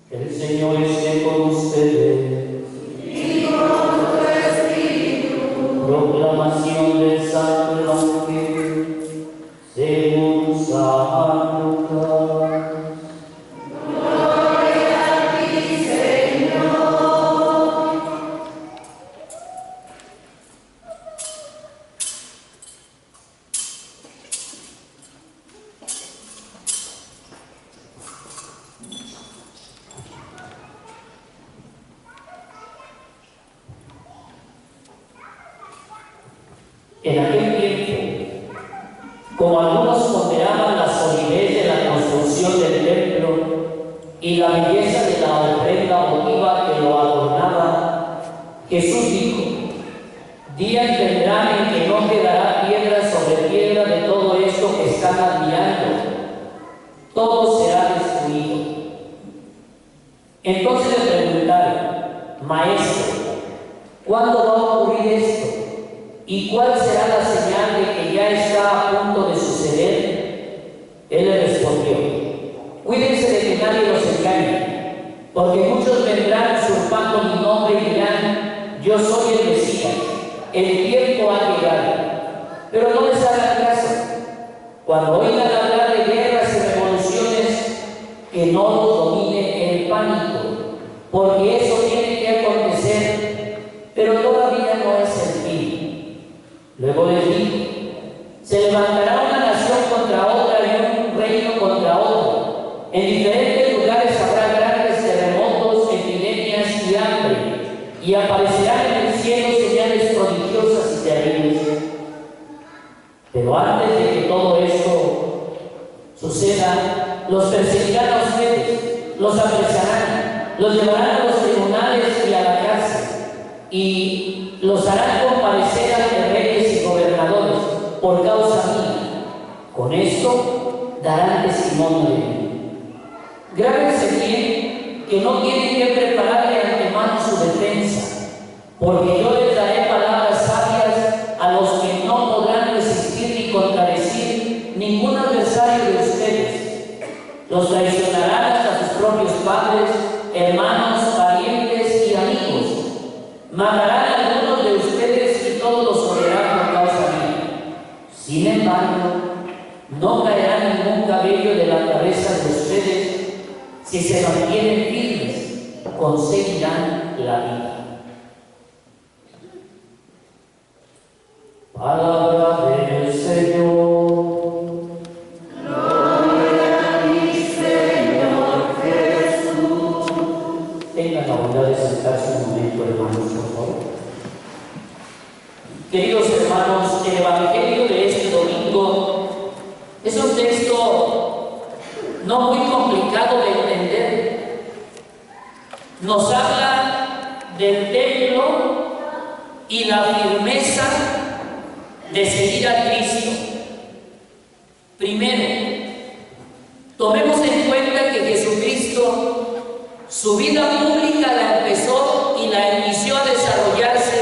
El Señor esté con ustedes. Y con tu espíritu. Proclamación del Santo Evangelio según San Lucas. Gloria a ti, Señor. En aquel tiempo, como algunos ponderaban la solidez de la construcción del templo y la belleza de la ofrenda votiva que lo adornaba, Jesús dijo: días vendrán en que no quedará piedra sobre piedra de todo esto que están admirando, todo será destruido. Entonces le preguntaron: Maestro, ¿cuándo va a ocurrir esto? ¿Y cuál será la señal de que ya está a punto de suceder? Él le respondió: cuídense de que nadie los engañe, porque muchos vendrán usurpando mi nombre y dirán: yo soy el Mesías, el tiempo ha llegado. Pero no les hagan caso. Cuando oigan hablar de guerras y revoluciones, que no los domine el pánico, porque eso tiene que acontecer, pero todavía no es el fin. Luego les dijo: se levantará una nación contra otra y un reino contra otro. En diferentes lugares habrá grandes terremotos, epidemias y hambre, y aparecerán en el cielo señales prodigiosas y terribles. Pero antes de que todo esto suceda, los perseguirán a ustedes, los apresarán, los llevarán a los tribunales y a la cárcel, y los harán comparecer ante reyes y gobernadores por causa mía. Con esto darán testimonio de mí. Grábense bien que no tienen que preparar de antemano su defensa, porque yo les daré palabras sabias a los que no podrán resistir ni contradecir ningún adversario de ustedes. Los traicionarán hasta sus propios padres, hermanos, parientes y amigos. Matarán a algunos de ustedes y todos los odiarán por causa mía. Sin embargo, no caerá ningún cabello de la cabeza de ustedes. Si se mantienen firmes, conseguirán la vida. Palabra del Señor. Gloria a ti, Señor Jesús. Tengan la bondad de sentarse un momento, hermanos, por favor. Queridos hermanos, el Evangelio de este domingo es un texto no muy complicado de entender. Nos habla del templo y la firmeza de seguir a Cristo. Primero, tomemos en cuenta que Jesucristo, su vida pública la empezó y la inició a desarrollarse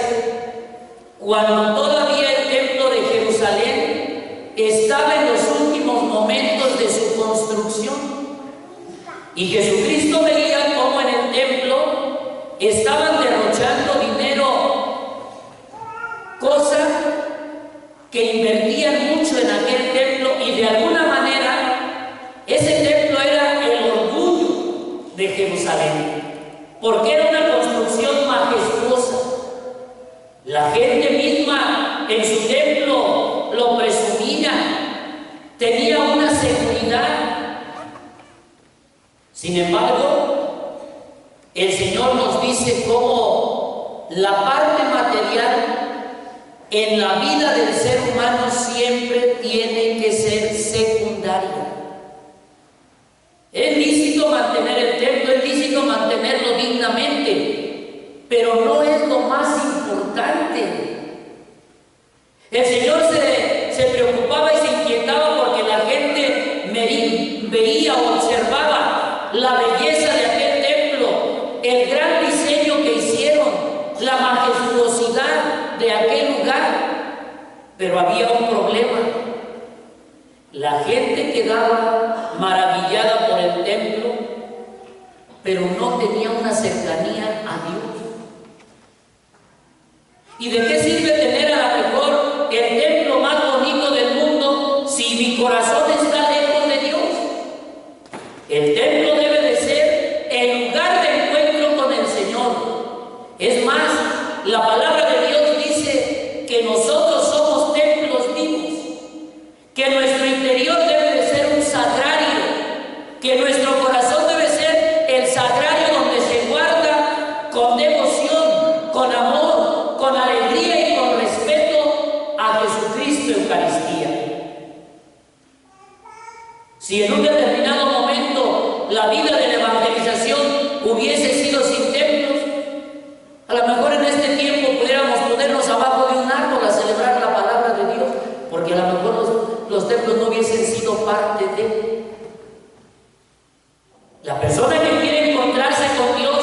cuando todavía el templo de Jerusalén estaba en los últimos momentos de su construcción. Y Jesucristo veía cómo en el templo estaban derrochando dinero, cosa que invertían mucho en aquel templo, y de alguna manera ese templo era el orgullo de Jerusalén, porque era una construcción majestuosa. La gente misma en su templo lo presumía, tenía una seguridad. Sin embargo, el Señor nos dice cómo la parte material en la vida del ser humano siempre tiene que ser secundaria. Es lícito mantener el templo, es lícito mantenerlo dignamente, pero no es lo más importante. El Señor se preocupaba y se inquietaba porque la gente veía o observaba la belleza de aquel templo, el gran diseño que hicieron, la majestuosidad de aquel lugar. Pero había un problema. La gente quedaba maravillada por el templo, pero no tenía una cercanía a Dios. ¿Y de qué sirve tener a lo mejor el templo más bonito del mundo si mi corazón está lejos de Dios? El templo debe de ser el lugar de encuentro con el Señor. Es más, la palabra de Dios dice que nosotros somos templos vivos, que nuestro interior debe de ser un sagrario, que nuestro corazón debe ser el sagrario donde se guarda con devoción, con amor, con alegría y con respeto a Jesucristo Eucaristía. Si en un determinado momento la vida de la evangelización hubiese sido sin templos, a lo mejor en este tiempo pudiéramos ponernos abajo de un árbol a celebrar la palabra de Dios, porque a lo mejor los templos no hubiesen sido parte de. La persona que quiere encontrarse con Dios,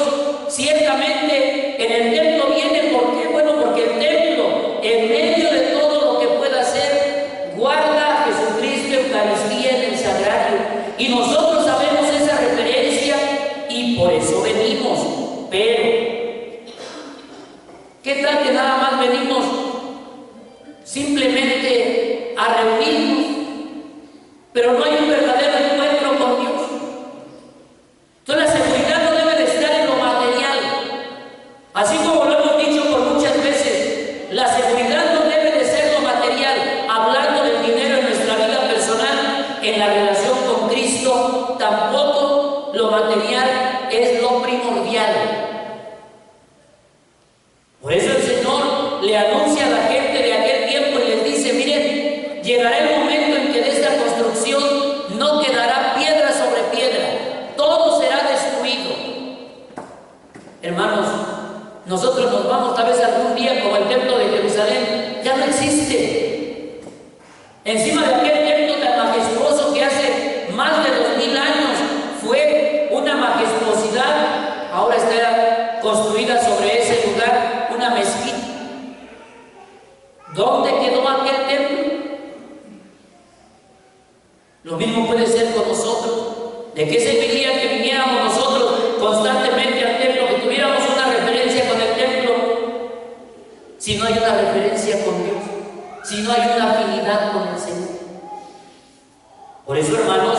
ciertamente en el templo viene. ¿Por qué? Bueno, porque el templo, en medio de todo lo que pueda hacer, guarda a Jesucristo Eucaristía en el sagrario. Y nosotros sabemos esa referencia y por eso venimos. Pero, ¿qué tal que nada más venimos simplemente a reunirnos, pero no hay un verdadero encuentro con Dios? Entonces la seguridad no debe de estar en lo material. Así como lo hemos dicho por muchas veces, la seguridad no debe de ser lo material. Hablando del dinero en nuestra vida personal, en la relación con Cristo, tampoco lo material es lo primordial. Por eso el Señor le anuncia a la gente de aquel tiempo y les dice: miren, llegará el momento en que de esta construcción no quedará piedra sobre piedra, todo será destruido. Hermanos, nosotros nos vamos tal vez algún día como el templo de Jerusalén, ya no existe. Encima de aquel templo tan majestuoso que hace más de 2000 años fue una majestuosidad, ahora está construida sobre ese lugar una mezquita. ¿Dónde quedó aquel templo? Lo mismo puede ser con nosotros. ¿De qué serviría que viniéramos nosotros constantemente al templo, que tuviéramos una referencia con el templo, si no hay una referencia con Dios, si no hay una afinidad con el Señor? Por eso, hermanos,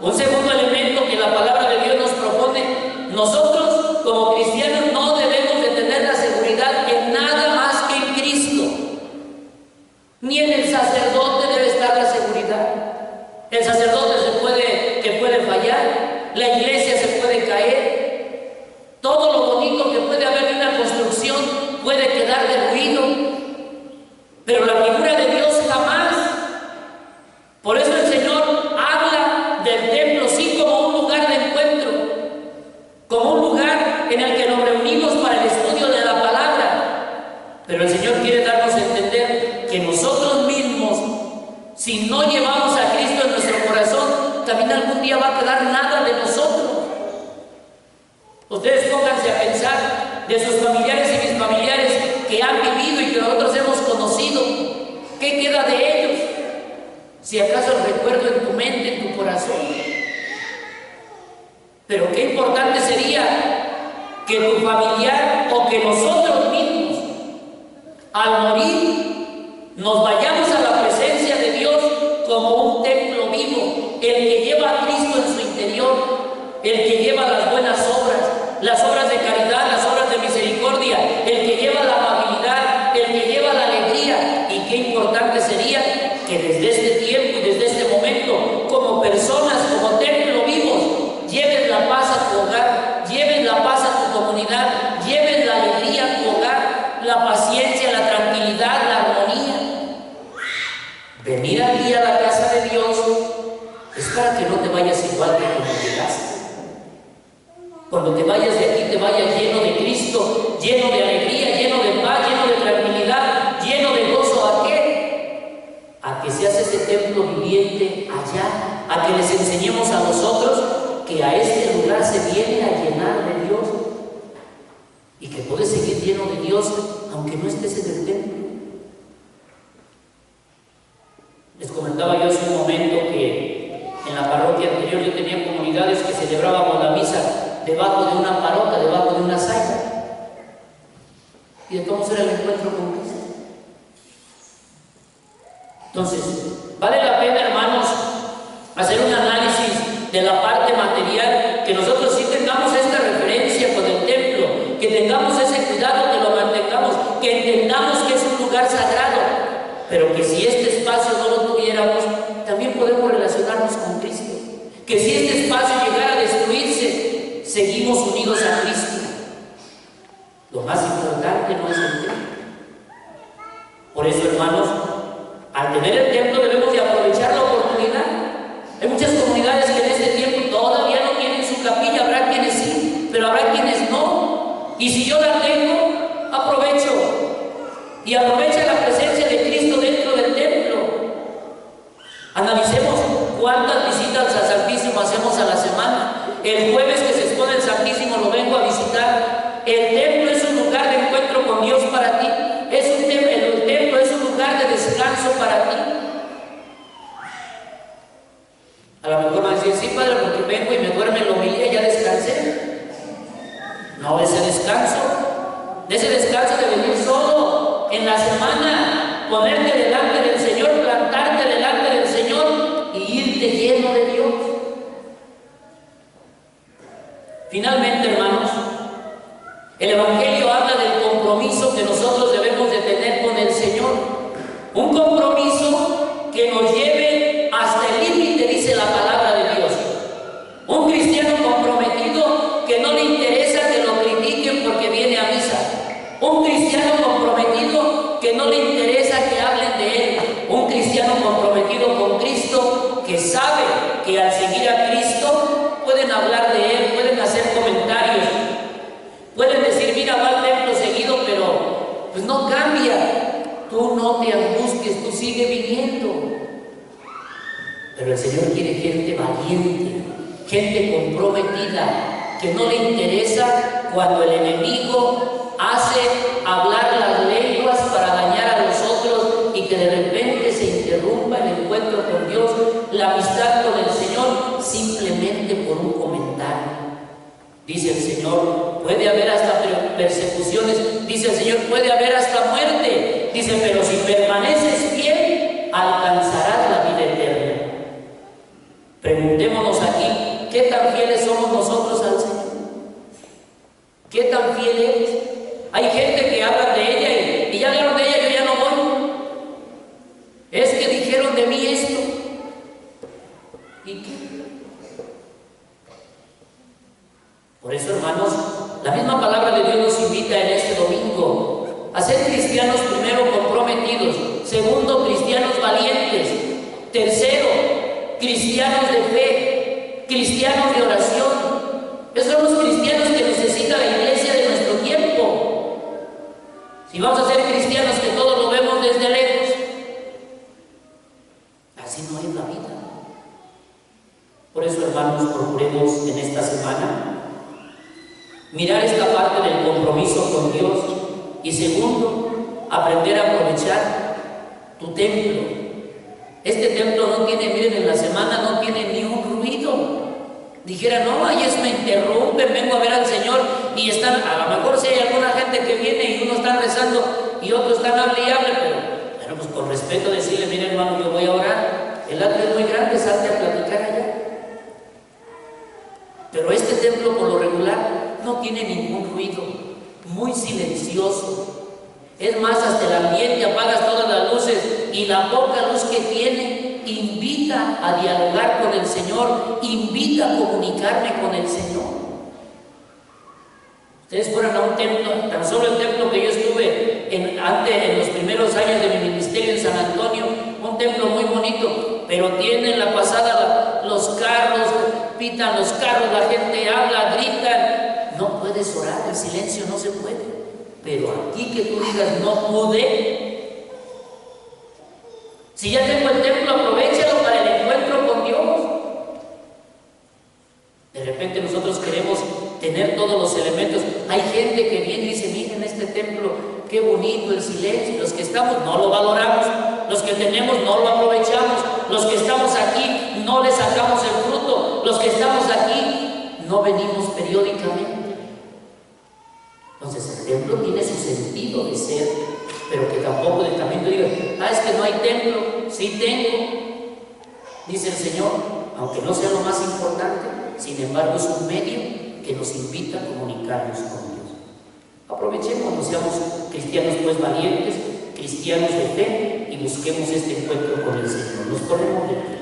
un segundo elemento que la palabra de Dios nos propone: nosotros como cristianos no debemos de tener la seguridad en nada más que en Cristo. Ni en el sacerdote debe estar la seguridad. El sacerdote puede fallar, la iglesia se puede caer, todo lo bonito que puede haber de una construcción puede quedar derruido, pero la figura de Dios jamás. Por eso el Señor habla del templo sí como un lugar de encuentro, como un lugar en el que nos reunimos para el estudio de la palabra, pero el Señor quiere darnos a entender que nosotros mismos, si no llevamos a Cristo en nuestro corazón, también algún día va a quedar nada de nosotros. Ustedes pónganse a pensar de sus familiares y mis familiares que han vivido y que nosotros hemos conocido. ¿Qué queda de ellos? Si acaso el recuerdo en tu mente, en tu corazón. Pero qué importante sería que tu familiar o que nosotros mismos, al morir, nos vayamos a la presencia de Dios como un templo vivo, el que lleva a Cristo en su interior, el que lleva las buenas obras, las obras de caridad, las obras de misericordia, el que lleva la amabilidad, el que lleva la alegría. Y qué importante sería que desde este tiempo y desde este momento, como personas, como templo vivos, lleves la paz a tu hogar, lleves la paz a tu comunidad, lleves la alegría a tu hogar, la paciencia, la tranquilidad, la armonía. Venir aquí a la casa de Dios es para que no te vayas igual que cuando llegaste. Cuando te vayas de aquí, te vayas lleno de Cristo, lleno de alegría, lleno de paz, lleno de tranquilidad, lleno de gozo. ¿A qué? A que seas ese templo viviente allá, a que les enseñemos a nosotros que a este lugar se viene a llenar de Dios y que puedes seguir lleno de Dios aunque no estés en el templo. Les comentaba yo hace un momento que en la parroquia anterior yo tenía comunidades que celebrábamos la misa debajo de una parota, debajo de una saya. Y de cómo será el encuentro con Cristo. Entonces, vale la pena, hermanos, hacer un análisis de la parte material, que nosotros sí tengamos esta referencia con el templo, que tengamos ese cuidado, que lo mantengamos, que entendamos que es un lugar sagrado, pero que si este espacio no lo tuviéramos, también podemos relacionarnos con Cristo. Que si este espacio llegara a destruirse, seguimos unidos a Cristo. Lo más importante no es el templo. Por eso, hermanos, al tener el templo debemos de aprovechar la oportunidad. Hay muchas comunidades que en este tiempo todavía no tienen su capilla, habrá quienes sí, pero habrá quienes no. Y si yo la tengo, aprovecho. Y aprovecha la presencia de Cristo dentro del templo. Analicemos cuántas visitas al Santísimo hacemos a la semana. El jueves que se expone el Santísimo lo vengo a visitar. El templo es un lugar de encuentro con Dios para ti. El templo es un lugar de descanso para ti. A lo mejor me decís, sí, padre, porque vengo y me duerme en la homilía y ya descansé. No, ese descanso de venir solo en la semana, ponerte delante del Señor, plantarte delante del Señor y irte lleno de Dios. Finalmente, hermanos, el Evangelio habla del compromiso que nosotros debemos de tener con el Señor. Un compromiso que nos lleve hasta el límite, dice la palabra de Dios. Un cristiano comprometido que no le interesa que lo critiquen porque viene a misa. Un cristiano comprometido que no le interesa que hablen de él. Un cristiano comprometido con Cristo que sabe que al seguir a Cristo pueden hablar de él, pueden hacer comentarios. Pueden decir, mira, va al templo seguido, pero pues no cambia. Tú no te angusties, tú sigue viniendo. Pero el Señor quiere gente valiente, gente comprometida, que no le interesa cuando el enemigo hace hablar las lenguas para dañar a los otros y que de repente se interrumpa el encuentro con Dios, la amistad con el Señor, simplemente por un comentario. Dice el Señor, puede haber hasta persecuciones. Dice el Señor, puede haber hasta muerte. Dice, pero si permaneces fiel, alcanzarás la vida eterna. Preguntémonos aquí, ¿qué tan fieles somos nosotros al Señor? ¿Qué tan fiel eres? Hay gente que habla de ella y ya hablaron de ella, yo ya no voy. Es que dijeron de mí esto. ¿Y qué? Por eso, hermanos, la misma palabra de Dios nos invita en este domingo a ser cristianos, primero, comprometidos; segundo, cristianos valientes; tercero, cristianos de fe, cristianos de oración. Esos son los cristianos que necesita la iglesia de nuestro tiempo. Si vamos a ser cristianos que todos lo vemos desde lejos, así no es la vida. Por eso, hermanos, procuremos en esta semana mirar esta parte del compromiso con Dios. Y segundo, aprender a aprovechar tu templo. Este templo no tiene, miren, en la semana no tiene ni un ruido. Dijera, no, ahí me interrumpen, vengo a ver al Señor y están, a lo mejor si hay alguna gente que viene y uno está rezando y otros están hable y hable, pero bueno, pues con respeto decirle, mire hermano, yo voy a orar, el atrio es muy grande, salte a platicar allá. Pero este templo por lo regular no tiene ningún ruido, muy silencioso. Es más, hasta el ambiente, apagas todas las luces y la poca luz que tiene invita a dialogar con el Señor, invita a comunicarme con el Señor. Ustedes fueron a un templo, tan solo el templo que yo estuve en los primeros años de mi ministerio en San Antonio, un templo muy bonito, pero tiene en la pasada los carros, pitan los carros, la gente habla, gritan. No puedes orar, el silencio no se puede. Pero aquí que tú digas, no pude. Si ya tengo el templo, aprovéchalo para el encuentro con Dios. De repente nosotros queremos tener todos los elementos. Hay gente que viene y dice, miren este templo, qué bonito el silencio. Los que estamos no lo valoramos, los que tenemos no lo aprovechamos, los que estamos aquí no le sacamos el fruto, los que estamos aquí no venimos periódicamente. Entonces el templo tiene su sentido de ser, pero que tampoco también te diga, es que no hay templo. Sí tengo, dice el Señor, aunque no sea lo más importante, sin embargo es un medio que nos invita a comunicarnos con Dios. Aprovechemos, seamos cristianos pues valientes, cristianos de fe, y busquemos este encuentro con el Señor. Nos ponemos de pie.